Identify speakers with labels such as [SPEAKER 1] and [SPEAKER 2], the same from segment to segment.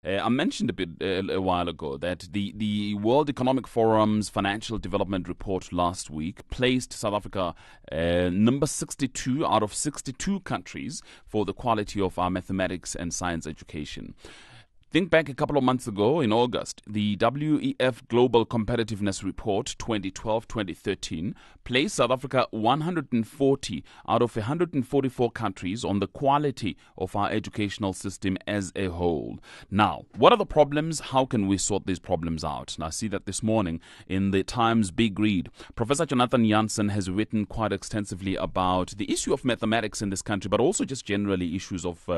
[SPEAKER 1] I mentioned a while ago that the World Economic Forum's Financial Development Report last week placed South Africa number 62 out of 62 countries for the quality of our mathematics and science education. Think back a couple of months ago in August, the WEF Global Competitiveness Report 2012-2013 placed South Africa 140 out of 144 countries on the quality of our educational system as a whole. Now, what are the problems? How can we sort these problems out? And I see that this morning in the Times Big Read, Professor Jonathan Jansen has written quite extensively about the issue of mathematics in this country, but also just generally issues of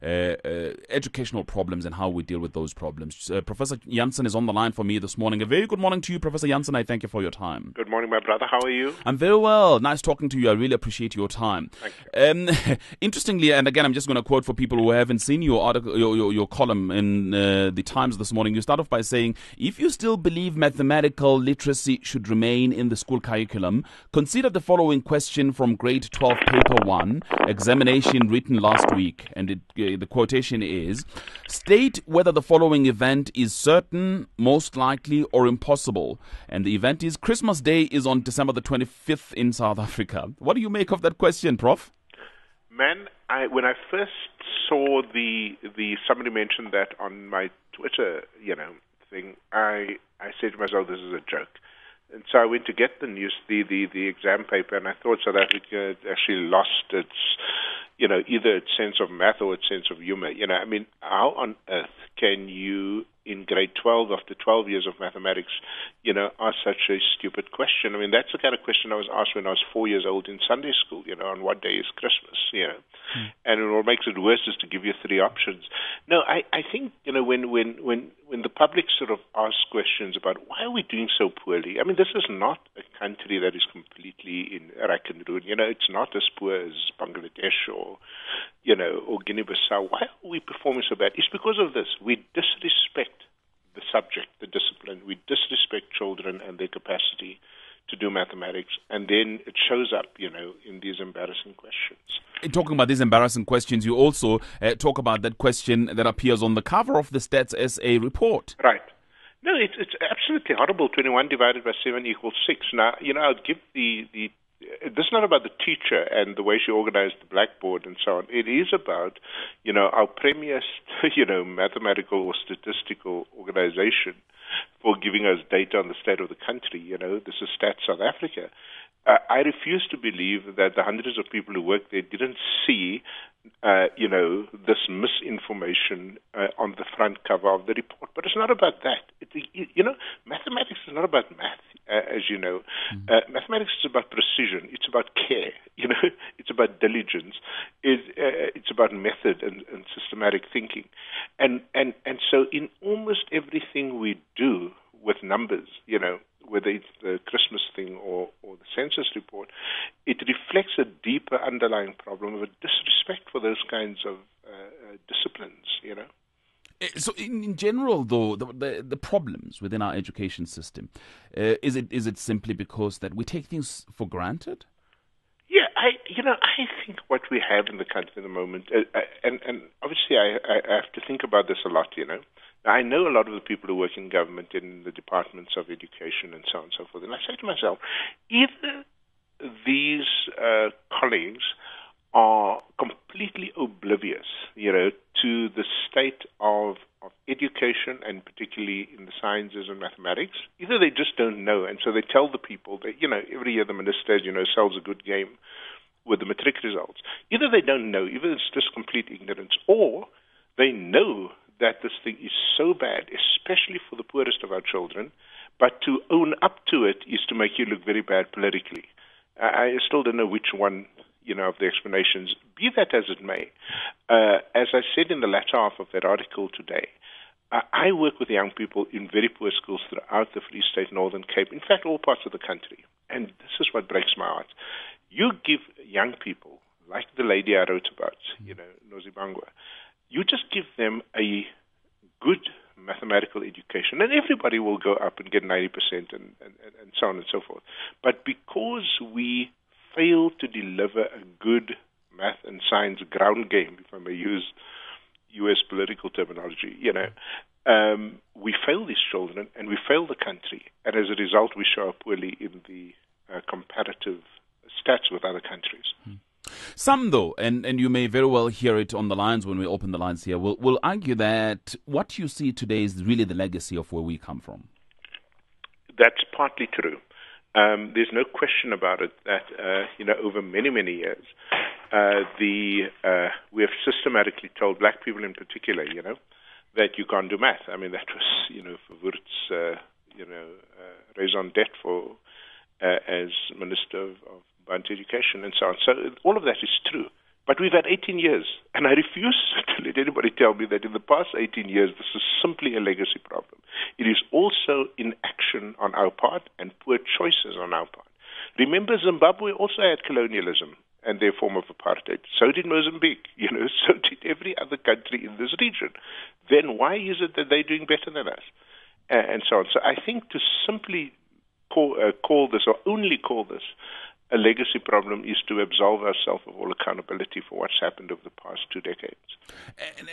[SPEAKER 1] educational problems and how we deal with those problems. Professor Jansen is on the line for me this morning. A very good morning to you, Professor Jansen. I thank you for your time.
[SPEAKER 2] Good morning, my brother. How are you?
[SPEAKER 1] I'm very well. Nice talking to you. I really appreciate your time.
[SPEAKER 2] Thank you.
[SPEAKER 1] Interestingly, and again, I'm just going to quote for people who haven't seen your article, your column in the Times this morning. You start off by saying, if you still believe mathematical literacy should remain in the school curriculum, consider the following question from grade 12, paper 1, examination written last week. And the quotation is, state whether the following event is certain, most likely, or impossible. And the event is Christmas Day is on December the 25th in South Africa. What do you make of that question, Prof?
[SPEAKER 2] Man, when I first saw the somebody mentioned that on my Twitter, thing, I said to myself, this is a joke. And so I went to get the news, the exam paper, and I thought South Africa had actually lost its, either its sense of math or its sense of humor. How on earth can you, in grade 12, after 12 years of mathematics, ask such a stupid question? That's the kind of question I was asked when I was 4 years old in Sunday school, on what day is Christmas, And what makes it worse is to give you three options. No, I think, when the public sort of asks questions about why are we doing so poorly, this is not a country that is completely in rack and ruin. It's not as poor as Bangladesh or Guinea-Bissau. Why are we performing so bad? It's because of this. We disrespect the subject, the discipline. We disrespect children and their capacity to do mathematics, and then it shows up, in these embarrassing questions.
[SPEAKER 1] Talking about these embarrassing questions, you also talk about that question that appears on the cover of the Stats SA report.
[SPEAKER 2] Right. No, it's absolutely horrible. 21 divided by 7 equals 6. Now, I'll give this is not about the teacher and the way she organized the blackboard and so on. It is about, our premier, mathematical or statistical organization for giving us data on the state of the country. This is Stats South Africa. I refuse to believe that the hundreds of people who work there didn't see, this misinformation on the front cover of the report. But it's not about that. Mathematics is not about math, as you know. Mathematics is about precision. It's about care. It's about diligence. It's about method and systematic thinking. And so in almost everything we do with numbers, whether it's the Christmas thing or the census report, it reflects a deeper underlying problem of a disrespect for those kinds of disciplines,
[SPEAKER 1] So in general, though, the problems within our education system, is it simply because that we take things for granted?
[SPEAKER 2] Yeah, I think what we have in the country at the moment, and obviously I have to think about this a lot, Now, I know a lot of the people who work in government, in the departments of education and so on and so forth, and I say to myself, either these colleagues are completely oblivious, to the state of education, and particularly in the sciences and mathematics. Either they just don't know, and so they tell the people that, every year the minister, sells a good game with the matric results. Either they don't know, either it's just complete ignorance, or they know that this thing is so bad, especially for the poorest of our children, but to own up to it is to make you look very bad politically. I still don't know which one, of the explanations. Be that as it may, as I said in the latter half of that article today, I work with young people in very poor schools throughout the Free State, Northern Cape, in fact, all parts of the country. And this is what breaks my heart. You give young people, like the lady I wrote about, Nozibangwa, you just give them a good mathematical education, and everybody will go up and get 90% and so on and so forth. But because we fail to deliver a good math and science ground game, if I may use U.S. political terminology, we fail these children and we fail the country. And as a result, we show up poorly in the comparative stats with other countries.
[SPEAKER 1] Some, though, and you may very well hear it on the lines when we open the lines here, will argue that what you see today is really the legacy of where we come from.
[SPEAKER 2] That's partly true. There's no question about it that, over many, many years, we have systematically told black people in particular, that you can't do math. I mean, that was, for Wurt's, raison d'etre as Minister of Bantu Education and so on. So all of that is true. But we've had 18 years, and I refuse to let anybody tell me that in the past 18 years this is simply a legacy problem. It is also inaction on our part and poor choices on our part. Remember, Zimbabwe also had colonialism and their form of apartheid. So did Mozambique, so did every other country in this region. Then why is it that they're doing better than us? And so on. So I think to simply call this, or only call this, a legacy problem is to absolve ourselves of all accountability for what's happened over the past 2 decades.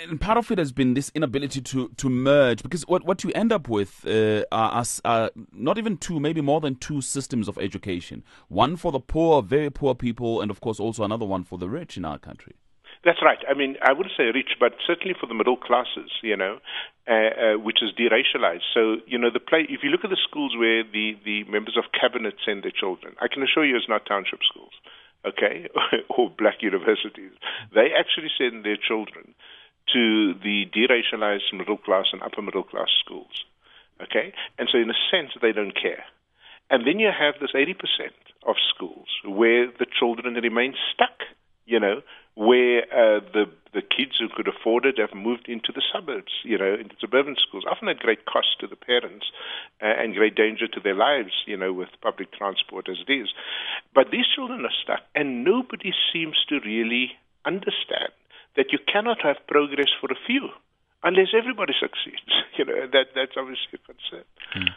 [SPEAKER 1] And part of it has been this inability to merge, because what you end up with are not even two, maybe more than two systems of education. One for the poor, very poor people, and of course also another one for the rich in our country.
[SPEAKER 2] That's right. I mean, I wouldn't say rich, but certainly for the middle classes, which is deracialized. So, if you look at the schools where the members of cabinet send their children, I can assure you it's not township schools, okay, or black universities. They actually send their children to the deracialized middle class and upper middle class schools, okay? And so in a sense, they don't care. And then you have this 80% of schools where the children remain stuck, where the kids who could afford it have moved into the suburbs, into suburban schools, often at great cost to the parents and great danger to their lives, with public transport as it is. But these children are stuck, and nobody seems to really understand that you cannot have progress for a few unless everybody succeeds. That's obviously a concern.
[SPEAKER 1] Mm.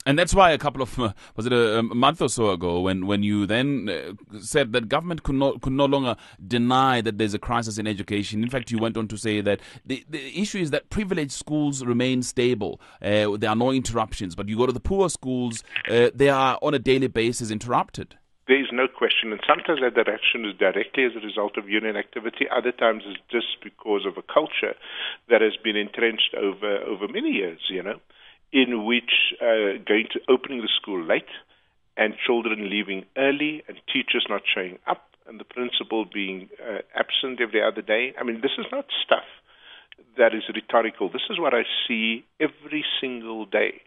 [SPEAKER 1] And that's why a couple of, was it a month or so ago, when you then said that government could no longer deny that there's a crisis in education. In fact, you went on to say that the issue is that privileged schools remain stable. There are no interruptions. But you go to the poor schools, they are on a daily basis interrupted.
[SPEAKER 2] There is no question. And sometimes that direction is directly as a result of union activity. Other times it's just because of a culture that has been entrenched over many years, in which opening the school late and children leaving early and teachers not showing up and the principal being absent every other day. I mean, this is not stuff that is rhetorical. This is what I see every single day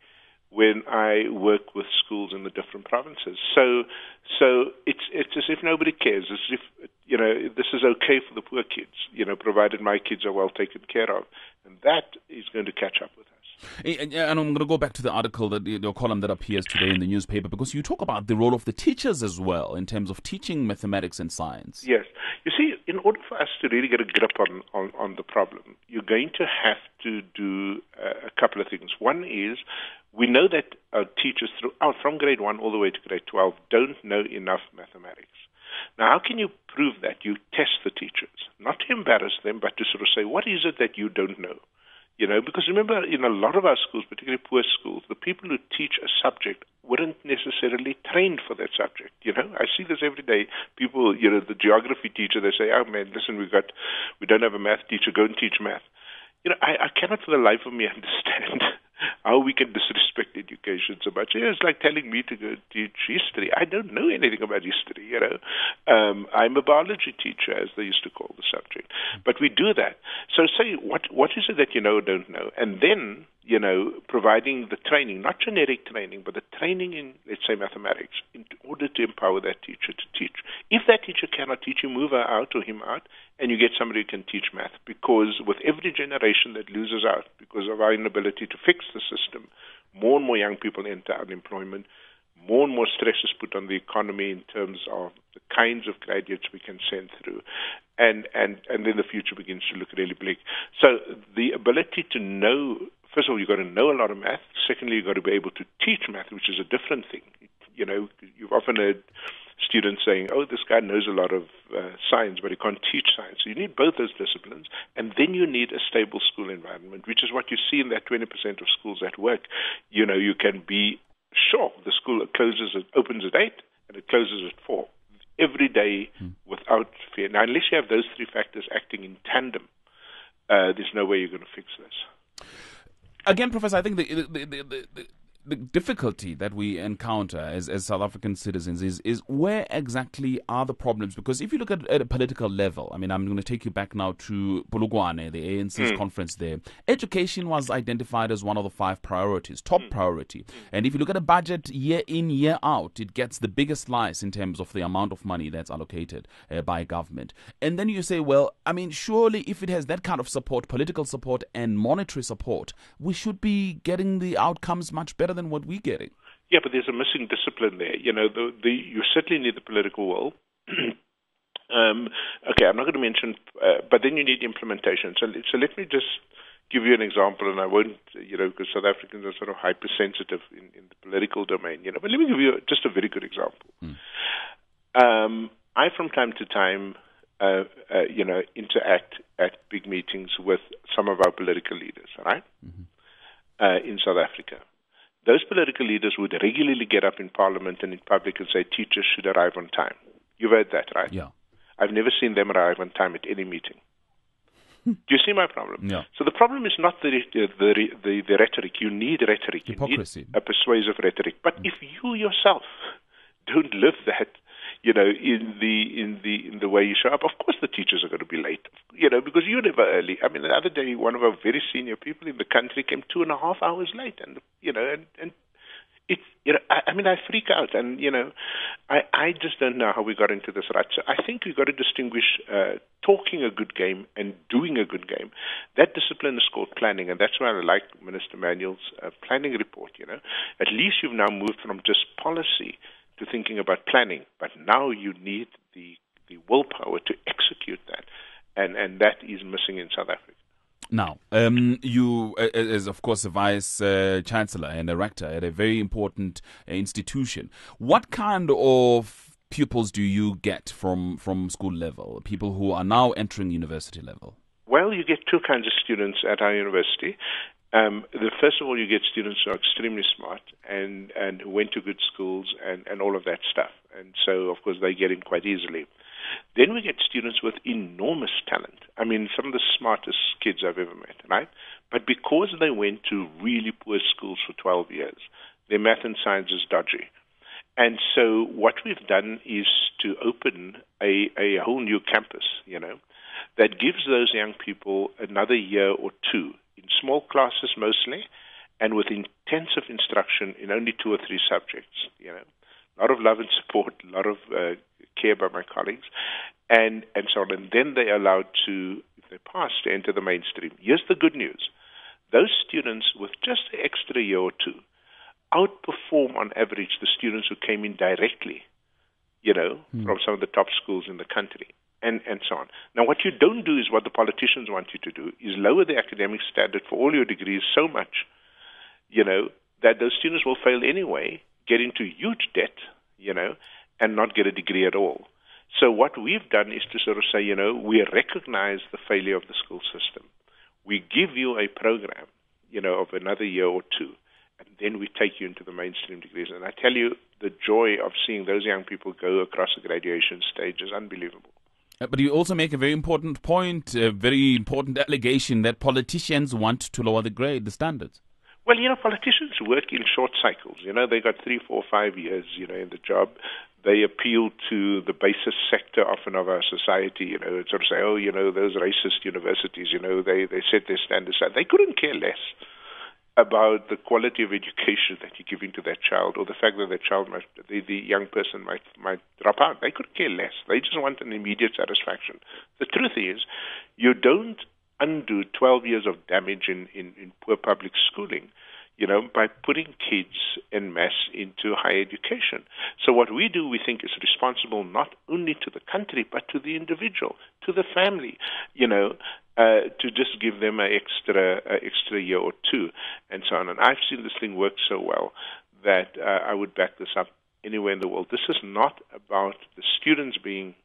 [SPEAKER 2] when I work with schools in the different provinces. So it's as if nobody cares, as if, this is okay for the poor kids, provided my kids are well taken care of. And that is going to catch up with us.
[SPEAKER 1] And I'm going to go back to the article, your column that appears today in the newspaper, because you talk about the role of the teachers as well in terms of teaching mathematics and science.
[SPEAKER 2] Yes. You see, in order for us to really get a grip on the problem, you're going to have to do a couple of things. One is, we know that our teachers from grade 1 all the way to grade 12 don't know enough mathematics. Now, how can you prove that? You test the teachers, not to embarrass them, but to sort of say, what is it that you don't know? Because remember, in a lot of our schools, particularly poor schools, the people who teach a subject weren't necessarily trained for that subject. I see this every day. People, the geography teacher, they say, oh man, listen, we don't have a math teacher, go and teach math. I cannot for the life of me understand how we can disrespect education so much. It's like telling me to go teach history. I don't know anything about history, I'm a biology teacher, as they used to call the subject. But we do that. So say, what is it that you know or don't know? And then, providing the training, not generic training, but the training in, let's say, mathematics, in order to empower that teacher to teach. If that teacher cannot teach, you move her out or him out, and you get somebody who can teach math. Because with every generation that loses out because of our inability to fix the system, more and more young people enter unemployment, more and more stress is put on the economy in terms of the kinds of graduates we can send through. And then the future begins to look really bleak. So the ability to know, first of all, you've got to know a lot of math. Secondly, you've got to be able to teach math, which is a different thing. You've often heard students saying, oh, this guy knows a lot of science, but he can't teach science. So you need both those disciplines, and then you need a stable school environment, which is what you see in that 20% of schools that work. You know, you can be sure the school opens at 8 and it closes at 4 every day without fear. Now, unless you have those three factors acting in tandem, there's no way you're going to fix this.
[SPEAKER 1] Again, Professor, I think the difficulty that we encounter as South African citizens is where exactly are the problems? Because if you look at a political level, I mean, I'm going to take you back now to Polokwane, the ANC's conference there. Education was identified as one of the 5 priorities, top priority. And if you look at a budget year in, year out, it gets the biggest slice in terms of the amount of money that's allocated by government. And then you say, well, I mean, surely if it has that kind of support, political support and monetary support, we should be getting the outcomes much better than what we're getting.
[SPEAKER 2] Yeah, but there's a missing discipline there. You know, you certainly need the political will. Okay, I'm not going to mention, but then you need implementation. So let me just give you an example, and I won't, because South Africans are sort of hypersensitive in the political domain, but let me give you just a very good example. I, from time to time, interact at big meetings with some of our political leaders, right, in South Africa. Those political leaders would regularly get up in Parliament and in public and say teachers should arrive on time. You've heard that, right?
[SPEAKER 1] Yeah.
[SPEAKER 2] I've never seen them arrive on time at any meeting. Do you see my problem?
[SPEAKER 1] Yeah.
[SPEAKER 2] So the problem is not the rhetoric. You need rhetoric.
[SPEAKER 1] Hypocrisy.
[SPEAKER 2] You need a persuasive rhetoric. But if you yourself don't live that, in the way you show up, of course the teachers are going to be late, because you're never early. I mean, the other day, one of our very senior people in the country came 2.5 hours late, and it's, I freak out, and, I just don't know how we got into this rut. So I think we've got to distinguish talking a good game and doing a good game. That discipline is called planning, and that's why I like Minister Manuel's planning report, At least you've now moved from just policy to thinking about planning, but now you need the willpower to execute that, and that is missing in South Africa.
[SPEAKER 1] Now, you, as of course a Vice-Chancellor and a Rector at a very important institution, what kind of pupils do you get from school level, people who are now entering university level?
[SPEAKER 2] Well, you get 2 kinds of students at our university. First of all, you get students who are extremely smart and who went to good schools and all of that stuff. And so, of course, they get in quite easily. Then we get students with enormous talent. I mean, some of the smartest kids I've ever met, right? But because they went to really poor schools for 12 years, their math and science is dodgy. And so what we've done is to open a whole new campus, that gives those young people another year or 2 in small classes mostly, and with intensive instruction in only 2 or 3 subjects. A lot of love and support, a lot of care by my colleagues, and so on. And then they're allowed to, if they pass, to enter the mainstream. Here's the good news. Those students with just an extra year or 2 outperform on average the students who came in directly, from some of the top schools in the country. And so on. Now, what you don't do is what the politicians want you to do, is lower the academic standard for all your degrees so much, that those students will fail anyway, get into huge debt, and not get a degree at all. So what we've done is to sort of say, we recognize the failure of the school system. We give you a program, of another year or 2, and then we take you into the mainstream degrees. And I tell you, the joy of seeing those young people go across the graduation stage is unbelievable.
[SPEAKER 1] But you also make a very important point, a very important allegation that politicians want to lower the standards.
[SPEAKER 2] Well, politicians work in short cycles. They got 3, 4, 5 years, in the job. They appeal to the basest sector often of our society, sort of say, oh, those racist universities, they set their standards. They couldn't care less about the quality of education that you're giving to that child, or the fact that the young person might drop out. They could care less. They just want an immediate satisfaction. The truth is, you don't undo 12 years of damage in poor public schooling, by putting kids en masse into higher education. So what we do, we think, is responsible not only to the country, but to the individual, to the family, to just give them an extra year or 2, and so on. And I've seen this thing work so well that I would back this up anywhere in the world. This is not about the students being